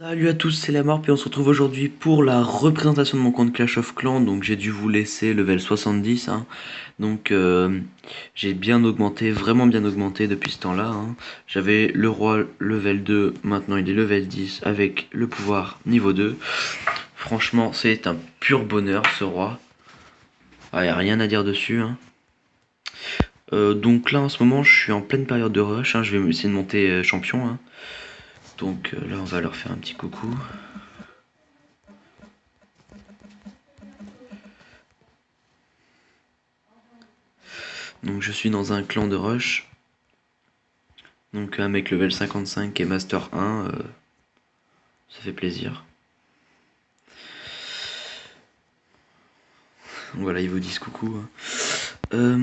Salut à tous, c'est Lamorp et on se retrouve aujourd'hui pour la représentation de mon compte Clash of Clans. Donc j'ai dû vous laisser level 70, hein. Donc j'ai bien augmenté, vraiment bien augmenté depuis ce temps-là, hein. J'avais le roi level 2, maintenant il est level 10 avec le pouvoir niveau 2. Franchement c'est un pur bonheur ce roi. Ah, y a rien à dire dessus, hein. Donc là en ce moment je suis en pleine période de rush, hein. Je vais essayer de monter champion, hein. Donc là on va leur faire un petit coucou. Donc je suis dans un clan de rush. Donc un mec level 55 et master 1, ça fait plaisir. Donc voilà, ils vous disent coucou, hein.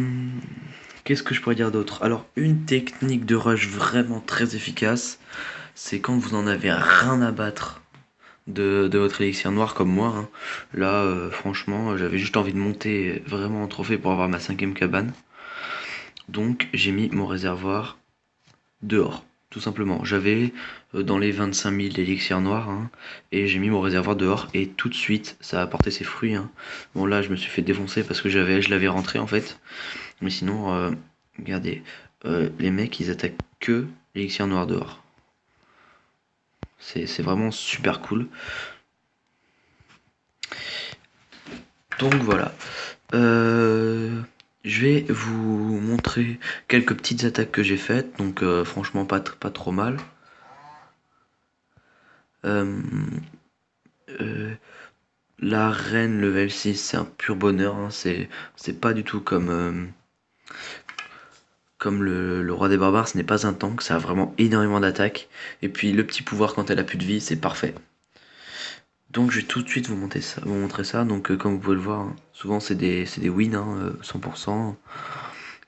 Qu'est-ce que je pourrais dire d'autre? Alors une technique de rush vraiment très efficace, c'est quand vous en avez rien à battre de votre élixir noir comme moi, hein. Là franchement j'avais juste envie de monter vraiment en trophée pour avoir ma 5ème cabane. Donc j'ai mis mon réservoir dehors, tout simplement. J'avais dans les 25 000 élixirs noirs, hein, et j'ai mis mon réservoir dehors et tout de suite ça a apporté ses fruits, hein. Bon là je me suis fait défoncer parce que je l'avais rentré en fait, mais sinon regardez, les mecs ils attaquent que l'élixir noir dehors. C'est vraiment super cool. Donc voilà. Je vais vous montrer quelques petites attaques que j'ai faites, donc franchement pas trop mal. Euh, euh, La reine level 6, c'est un pur bonheur, hein. C'est pas du tout comme le roi des barbares, ce n'est pas un tank, ça a vraiment énormément d'attaques. Et puis le petit pouvoir quand elle a plus de vie, c'est parfait. Donc je vais tout de suite vous montrer ça. Donc comme vous pouvez le voir, hein, souvent c'est des wins, hein, 100%,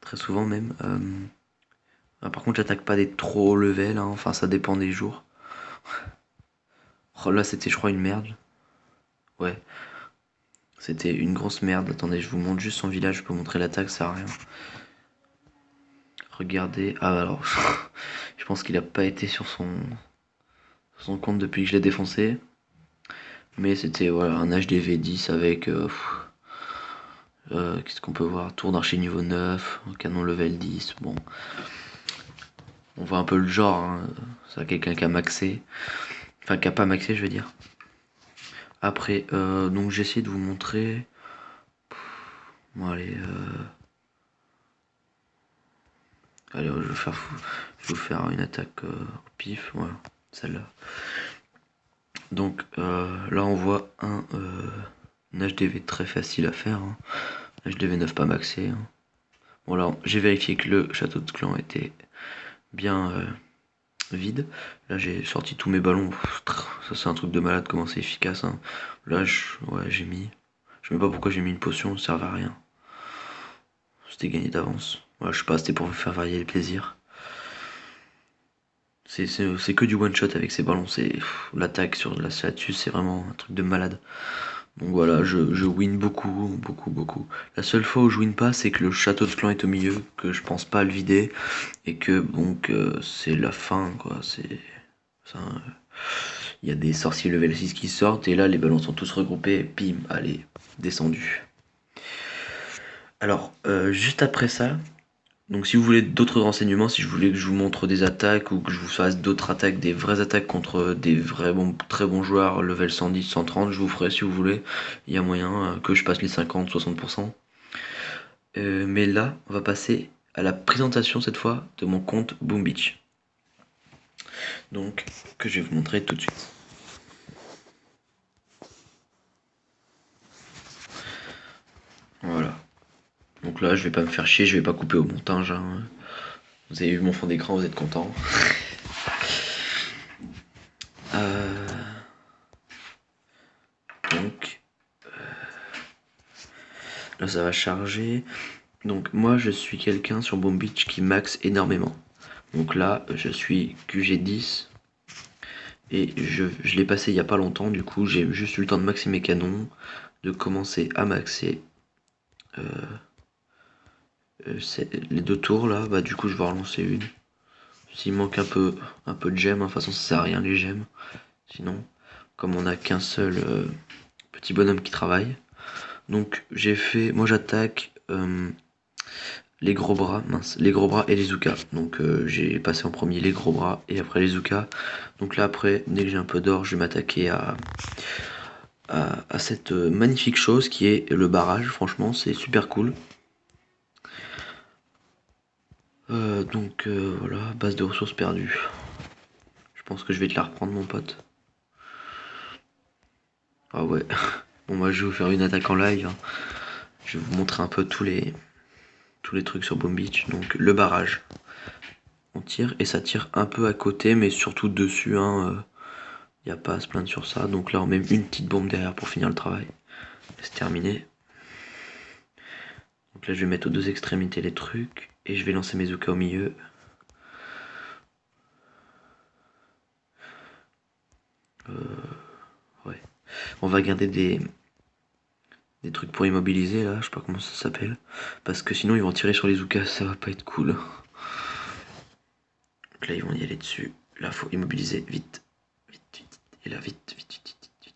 très souvent même. Par contre j'attaque pas des trop hauts level, hein, enfin ça dépend des jours. Oh, là c'était je crois une merde. Ouais, c'était une grosse merde. Attendez, je vous montre juste son village, je peux montrer l'attaque, ça sert à rien. Regardez. Ah alors, je pense qu'il a pas été sur son compte depuis que je l'ai défoncé. Mais c'était voilà, un HDV 10 avec... qu'est-ce qu'on peut voir? Tour d'archer niveau 9, canon level 10. Bon, on voit un peu le genre, hein. C'est quelqu'un qui a maxé. Enfin, qui a pas maxé, je veux dire. Après, donc j'ai essayé de vous montrer... Bon, allez, allez, je vais vous faire une attaque au pif. Voilà, celle-là. Donc là on voit un HDV très facile à faire, hein. HDV 9 pas maxé, hein. Bon là j'ai vérifié que le château de clan était bien vide. Là j'ai sorti tous mes ballons. Ça c'est un truc de malade comment c'est efficace, hein. Là ouais, j'ai mis. Je sais même pas pourquoi j'ai mis une potion, ça servait à rien. C'était gagné d'avance. Voilà, je sais pas, c'était pour vous faire varier les plaisirs. C'est que du one shot avec ces ballons. C'est l'attaque sur la statue, c'est vraiment un truc de malade. Donc voilà, je win beaucoup, beaucoup, beaucoup. La seule fois où je win pas, c'est que le château de clan est au milieu, que je pense pas à le vider, et que donc c'est la fin, quoi. C'est ça. Il y a des sorciers level 6 qui sortent, et là les ballons sont tous regroupés, bim, allez, descendu. Alors, juste après ça, donc si vous voulez d'autres renseignements, si je voulais que je vous montre des attaques ou que je vous fasse d'autres attaques, des vraies attaques contre des vrais bons, très bons joueurs, level 110, 130, je vous ferai si vous voulez. Il y a moyen que je passe les 50, 60%. Mais là, on va passer à la présentation cette fois de mon compte Boom Beach. Donc, que je vais vous montrer tout de suite. Voilà. Donc là, je vais pas me faire chier, je vais pas couper au montage, hein. Vous avez vu mon fond d'écran, vous êtes content. Euh, donc, là, ça va charger. Donc moi je suis quelqu'un sur Boom Beach qui max énormément. Donc là je suis QG10 et je l'ai passé il y a pas longtemps, du coup j'ai juste eu le temps de maxer mes canons, de commencer à maxer euh, les deux tours là, bah du coup je vais relancer une. S'il manque un peu de gemmes, hein, de toute façon ça sert à rien les gemmes. sinon, comme on n'a qu'un seul petit bonhomme qui travaille. Donc j'ai fait, moi j'attaque les gros bras, les gros bras et les Zuka. Donc j'ai passé en premier les gros bras et après les Zuka. Donc là après, dès que j'ai un peu d'or, je vais m'attaquer à cette magnifique chose qui est le barrage. Franchement, c'est super cool. Donc voilà, base de ressources perdues. Je pense que je vais te la reprendre, mon pote. Ah ouais. Bon, moi je vais vous faire une attaque en live, hein. Je vais vous montrer un peu tous les trucs sur Boom Beach. Donc le barrage. On tire et ça tire un peu à côté, mais surtout dessus, hein. Y a pas à se plaindre sur ça. Donc là on met une petite bombe derrière pour finir le travail. C'est terminé. Donc là je vais mettre aux deux extrémités les trucs. Et je vais lancer mes Zuka au milieu. Ouais. On va garder des trucs pour immobiliser là, je sais pas comment ça s'appelle. Parce que sinon ils vont tirer sur les Zuka, ça va pas être cool. Donc là ils vont y aller dessus. Là faut immobiliser vite. Vite, vite. Et là vite, vite, vite, vite, vite.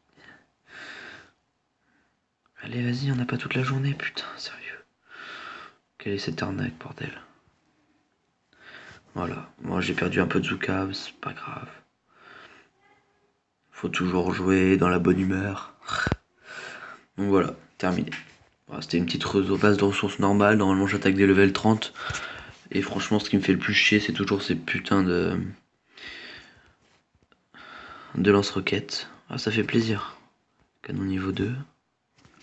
Allez vas-y, on n'a pas toute la journée, putain, sérieux. Quelle est cette arnaque, bordel. Voilà, moi j'ai perdu un peu de Zuka, c'est pas grave. Faut toujours jouer dans la bonne humeur. Donc voilà, terminé. Voilà, c'était une petite base de ressources normale. Normalement j'attaque des level 30. Et franchement ce qui me fait le plus chier c'est toujours ces putains de lance-roquettes. Ah ça fait plaisir. Canon niveau 2.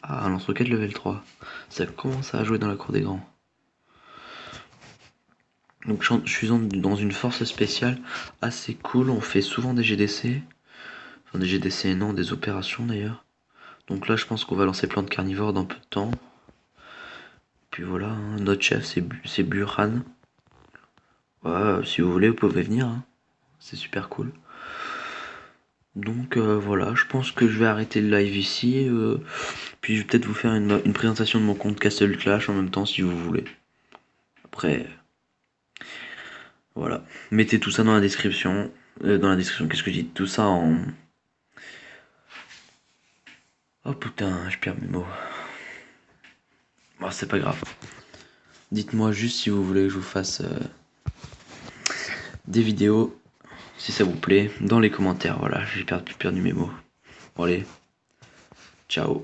Ah, un lance-roquette level 3. Ça commence à jouer dans la cour des grands. Donc je suis dans une force spéciale assez cool. On fait souvent des GDC. Enfin des GDC non, des opérations d'ailleurs. Donc là je pense qu'on va lancer plein de carnivores dans peu de temps. Puis voilà, hein, notre chef c'est Burhan. Ouais, si vous voulez vous pouvez venir, hein. C'est super cool. Donc voilà, je pense que je vais arrêter le live ici. Puis je vais peut-être vous faire une présentation de mon compte Castle Clash en même temps si vous voulez. Après, voilà. Mettez tout ça dans la description. Dans la description, qu'est-ce que je dis? Tout ça en... Oh putain, je perds mes mots. Bon, c'est pas grave. Dites-moi juste si vous voulez que je vous fasse des vidéos, si ça vous plaît, dans les commentaires. Voilà, j'ai perdu mes mots. Bon allez, ciao.